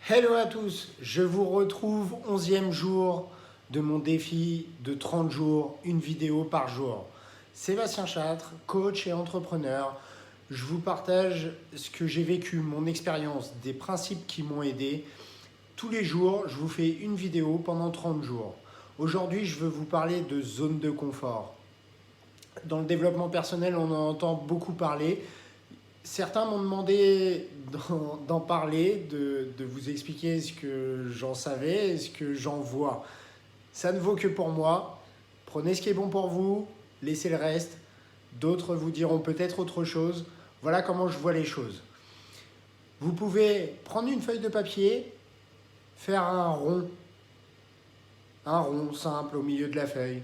Hello à tous, je vous retrouve 11e jour de mon défi de 30 jours, une vidéo par jour. Sébastien Châtre, coach et entrepreneur, je vous partage ce que j'ai vécu, mon expérience, des principes qui m'ont aidé. Tous les jours, je vous fais une vidéo pendant 30 jours. Aujourd'hui, je veux vous parler de zone de confort. Dans le développement personnel, on en entend beaucoup parler. Certains m'ont demandé d'en parler, de vous expliquer ce que j'en savais et ce que j'en vois. Ça ne vaut que pour moi. Prenez ce qui est bon pour vous, laissez le reste. D'autres vous diront peut-être autre chose. Voilà comment je vois les choses. Vous pouvez prendre une feuille de papier, faire un rond simple au milieu de la feuille,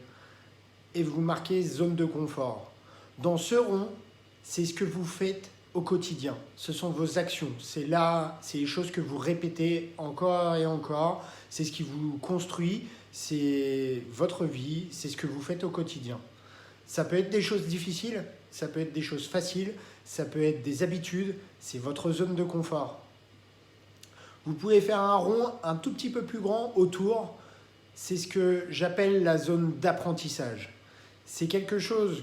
et vous marquez zone de confort. Dans ce rond, c'est ce que vous faites au quotidien. Ce sont vos actions. C'est les choses que vous répétez encore et encore. C'est ce qui vous construit. C'est votre vie. C'est ce que vous faites au quotidien. Ça peut être des choses difficiles. Ça peut être des choses faciles. Ça peut être des habitudes. C'est votre zone de confort. Vous pouvez faire un rond un tout petit peu plus grand autour. C'est ce que j'appelle la zone d'apprentissage. C'est des choses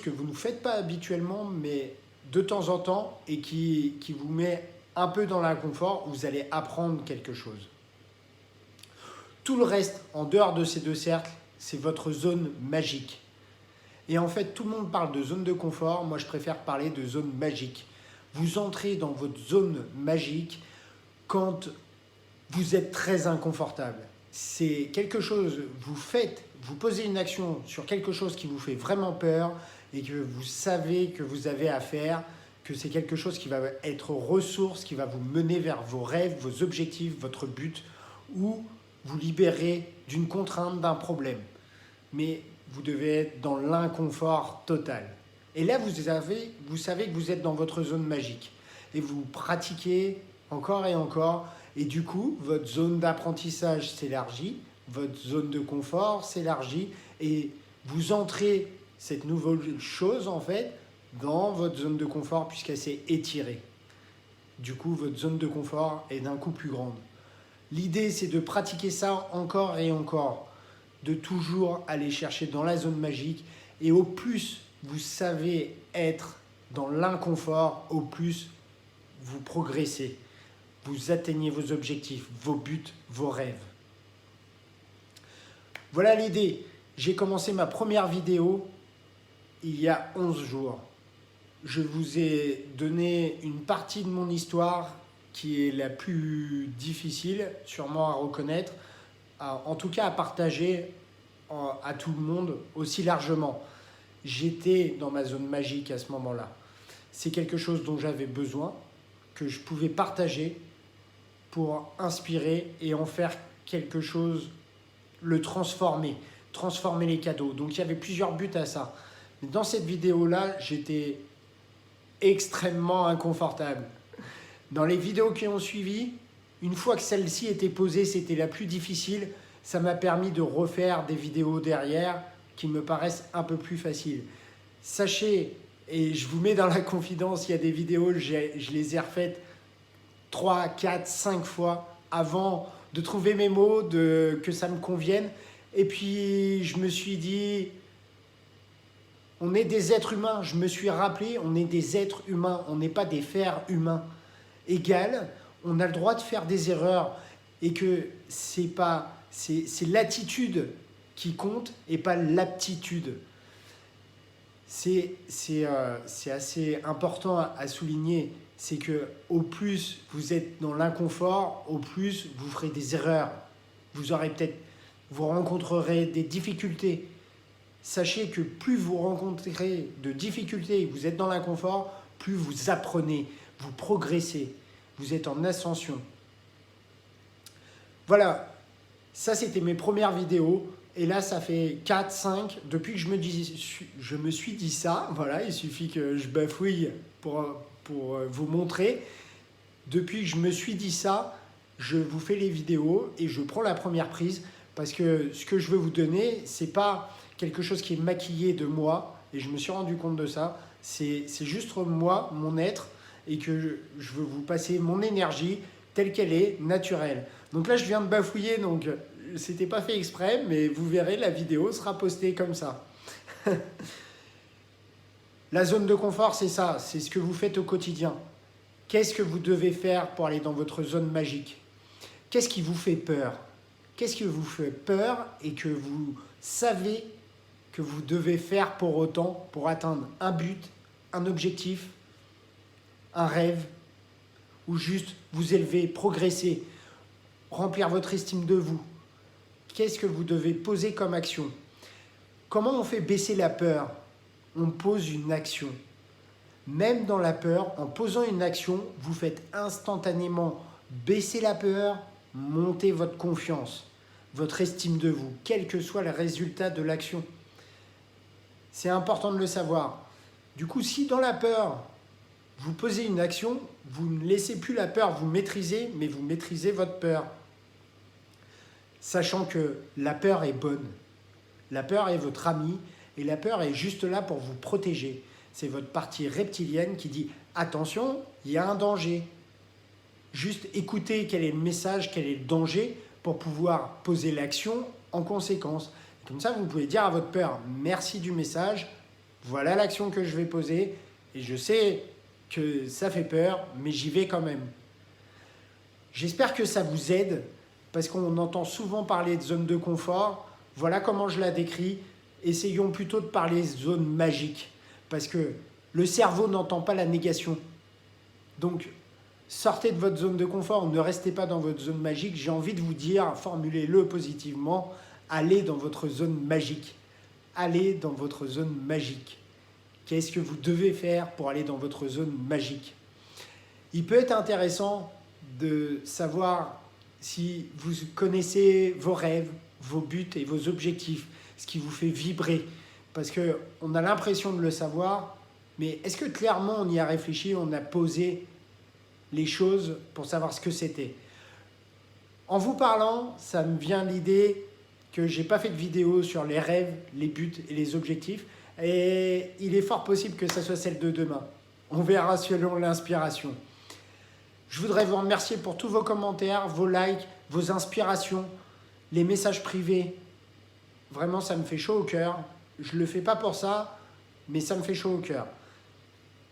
que vous ne faites pas habituellement, mais de temps en temps, et qui vous met un peu dans l'inconfort, vous allez apprendre quelque chose. Tout le reste, en dehors de ces deux cercles, c'est votre zone magique. Et en fait, tout le monde parle de zone de confort, moi je préfère parler de zone magique. Vous entrez dans votre zone magique quand vous êtes très inconfortable. C'est quelque chose, vous posez une action sur quelque chose qui vous fait vraiment peur et que vous savez que vous avez à faire, que c'est quelque chose qui va être ressource, qui va vous mener vers vos rêves, vos objectifs, votre but, ou vous libérer d'une contrainte, d'un problème. Mais vous devez être dans l'inconfort total. Et là, vous savez que vous êtes dans votre zone magique. Et vous pratiquez encore et encore. Et du coup, votre zone d'apprentissage s'élargit, votre zone de confort s'élargit et vous entrez cette nouvelle chose en fait dans votre zone de confort puisqu'elle s'est étirée. Du coup, votre zone de confort est d'un coup plus grande. L'idée, c'est de pratiquer ça encore et encore, de toujours aller chercher dans la zone magique et au plus vous savez être dans l'inconfort, au plus vous progressez. Vous atteignez vos objectifs, vos buts, vos rêves. Voilà l'idée. J'ai commencé ma première vidéo il y a 11 jours. Je vous ai donné une partie de mon histoire qui est la plus difficile, sûrement à reconnaître, en tout cas à partager à tout le monde aussi largement. J'étais dans ma zone magique à ce moment-là. C'est quelque chose dont j'avais besoin, que je pouvais partager pour inspirer et en faire quelque chose, le transformer les cadeaux. Donc il y avait plusieurs buts à ça. Mais dans cette vidéo-là, j'étais extrêmement inconfortable. Dans les vidéos qui ont suivi, une fois que celle-ci était posée, c'était la plus difficile. Ça m'a permis de refaire des vidéos derrière qui me paraissent un peu plus faciles. Sachez, et je vous mets dans la confidence, il y a des vidéos, je les ai refaites 3, 4, 5 fois avant de trouver mes mots, que ça me convienne. Et puis je me suis dit, on est des êtres humains. Je me suis rappelé, on est des êtres humains, on n'est pas des fers humains. Égal, on a le droit de faire des erreurs et que c'est l'attitude qui compte et pas l'aptitude. C'est assez important à souligner, c'est que au plus vous êtes dans l'inconfort, au plus vous ferez des erreurs. Vous rencontrerez des difficultés. Sachez que plus vous rencontrez de difficultés et vous êtes dans l'inconfort, plus vous apprenez, vous progressez, vous êtes en ascension. Voilà, ça c'était mes premières vidéos. Et là, ça fait 4, 5, depuis que je me suis dit ça, voilà, il suffit que je bafouille pour vous montrer. Depuis que je me suis dit ça, je vous fais les vidéos et je prends la première prise parce que ce que je veux vous donner, c'est pas quelque chose qui est maquillé de moi et je me suis rendu compte de ça. C'est juste moi, mon être et que je veux vous passer mon énergie telle qu'elle est, naturelle. Donc là, je viens de bafouiller, donc c'était pas fait exprès, mais vous verrez, la vidéo sera postée comme ça. La zone de confort, c'est ça, c'est ce que vous faites au quotidien. Qu'est-ce que vous devez faire pour aller dans votre zone magique? Qu'est-ce qui vous fait peur? Qu'est-ce qui vous fait peur et que vous savez que vous devez faire pour autant, pour atteindre un but, un objectif, un rêve, ou juste vous élever, progresser, remplir votre estime de vous? Qu'est-ce que vous devez poser comme action? Comment on fait baisser la peur? On pose une action. Même dans la peur, en posant une action, vous faites instantanément baisser la peur, monter votre confiance, votre estime de vous, quel que soit le résultat de l'action. C'est important de le savoir. Du coup, si dans la peur, vous posez une action, vous ne laissez plus la peur vous maîtriser, mais vous maîtrisez votre peur. Sachant que la peur est bonne. La peur est votre amie et la peur est juste là pour vous protéger. C'est votre partie reptilienne qui dit « Attention, il y a un danger ». Juste écoutez quel est le message, quel est le danger pour pouvoir poser l'action en conséquence. Comme ça, vous pouvez dire à votre peur « Merci du message, voilà l'action que je vais poser et je sais que ça fait peur, mais j'y vais quand même ». J'espère que ça vous aide parce qu'on entend souvent parler de zone de confort. Voilà comment je la décris. Essayons plutôt de parler zone magique parce que le cerveau n'entend pas la négation. Donc, sortez de votre zone de confort, ne restez pas dans votre zone magique. J'ai envie de vous dire, formulez-le positivement, allez dans votre zone magique. Allez dans votre zone magique. Qu'est-ce que vous devez faire pour aller dans votre zone magique? Il peut être intéressant de savoir si vous connaissez vos rêves, vos buts et vos objectifs, ce qui vous fait vibrer. Parce qu'on a l'impression de le savoir, mais est-ce que clairement on y a réfléchi, on a posé les choses pour savoir ce que c'était? En vous parlant, ça me vient l'idée que j'ai pas fait de vidéo sur les rêves, les buts et les objectifs, et il est fort possible que ça soit celle de demain. On verra selon l'inspiration. Je voudrais vous remercier pour tous vos commentaires, vos likes, vos inspirations, les messages privés. Vraiment, ça me fait chaud au cœur. Je ne le fais pas pour ça, mais ça me fait chaud au cœur.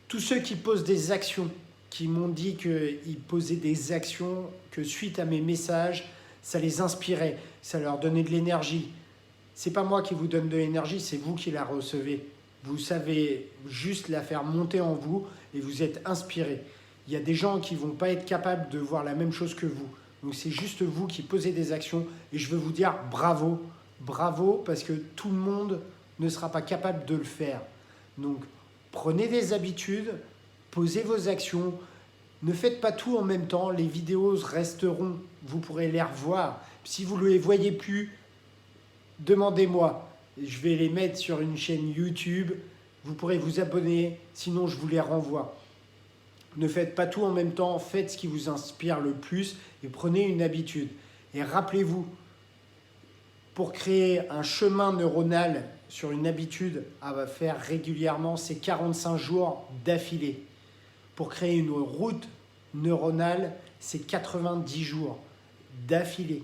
Tous ceux qui posent des actions, qui m'ont dit qu'ils posaient des actions, que suite à mes messages, ça les inspirait, ça leur donnait de l'énergie. C'est pas moi qui vous donne de l'énergie, c'est vous qui la recevez. Vous savez juste la faire monter en vous et vous êtes inspiré. Il y a des gens qui ne vont pas être capables de voir la même chose que vous. Donc c'est juste vous qui posez des actions et je veux vous dire bravo. Bravo parce que tout le monde ne sera pas capable de le faire. Donc prenez des habitudes, posez vos actions. Ne faites pas tout en même temps. Les vidéos resteront, vous pourrez les revoir. Si vous ne les voyez plus, demandez-moi. Je vais les mettre sur une chaîne YouTube. Vous pourrez vous abonner, sinon je vous les renvoie. Ne faites pas tout en même temps, faites ce qui vous inspire le plus et prenez une habitude. Et rappelez-vous, pour créer un chemin neuronal sur une habitude à faire régulièrement, c'est 45 jours d'affilée. Pour créer une route neuronale, c'est 90 jours d'affilée.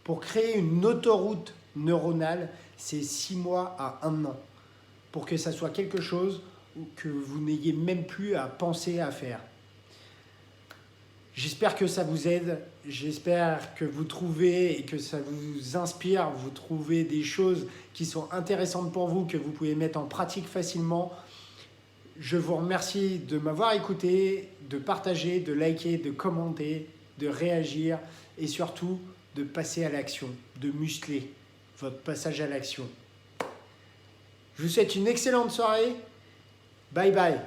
Pour créer une autoroute neuronale, c'est 6 mois à 1 an. Pour que ça soit quelque chose que vous n'ayez même plus à penser à faire. J'espère que ça vous aide, j'espère que vous trouvez et que ça vous inspire, vous trouvez des choses qui sont intéressantes pour vous, que vous pouvez mettre en pratique facilement. Je vous remercie de m'avoir écouté, de partager, de liker, de commenter, de réagir et surtout de passer à l'action, de muscler votre passage à l'action. Je vous souhaite une excellente soirée. Bye bye.